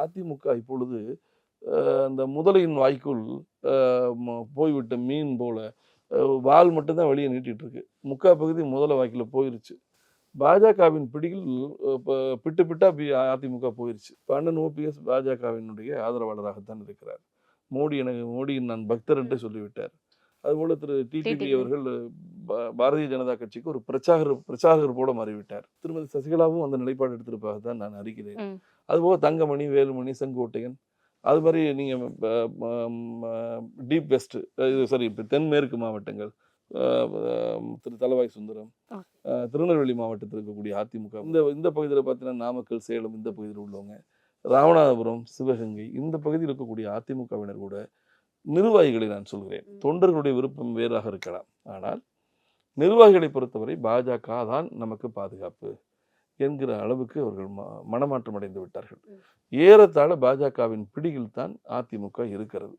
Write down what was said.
அதிமுக இப்பொழுது அந்த முதலையின் வாய்க்குள் போய்விட்ட மீன் போல வால் மட்டும் தான் வெளியே நீட்டிட்டு இருக்கு. முக்கால் பகுதி முதலை வாய்க்குள்ள போயிருச்சு. பாஜகவின் பிடியில் பிட்டு பிட்டா அதிமுக போயிருச்சு. இப்ப அண்ணன் ஓபிஎஸ் பாஜகவினுடைய ஆதரவாளராகத்தான் இருக்கிறார். மோடியின் நான் பக்தர் என்று சொல்லிவிட்டார். அதுபோல திரு டிடிவி டிடிவி. அவர்கள் பாரதிய ஜனதா கட்சிக்கு ஒரு பிரச்சாரகர் போல மாறிவிட்டார். திருமதி சசிகலாவும் அந்த நிலைப்பாடு எடுத்திருப்பதாக தான் நான் அறிகிறேன். ம். அதுபோக தங்கமணி, வேலுமணி, செங்கோட்டையன், அது மாதிரி நீங்க டீப் வெஸ்ட், சாரி, தென்மேற்கு மாவட்டங்கள், திரு தளவாய் சுந்தரம், ஓகே. திருநெல்வேலி மாவட்டத்தில் இருக்கக்கூடிய அதிமுக, இந்த இந்த பகுதியில் பார்த்தீங்கன்னா நாமக்கல், சேலம், இந்த பகுதியில் உள்ளவங்க, ராமநாதபுரம், சிவகங்கை, இந்த பகுதியில் இருக்கக்கூடிய அதிமுகவினர் கூட நிர்வாகிகளை நான் சொல்கிறேன். தொண்டர்களுடைய விருப்பம் வேறாக இருக்கலாம். ஆனால் நிர்வாகிகளை பொறுத்தவரை பாஜக தான் நமக்கு பாதுகாப்பு என்கிற அளவுக்கு அவர்கள் மனமாற்றம் அடைந்து விட்டார்கள். ஏறத்தாழ பாஜகவின் பிடியில் தான் அதிமுக இருக்கிறது.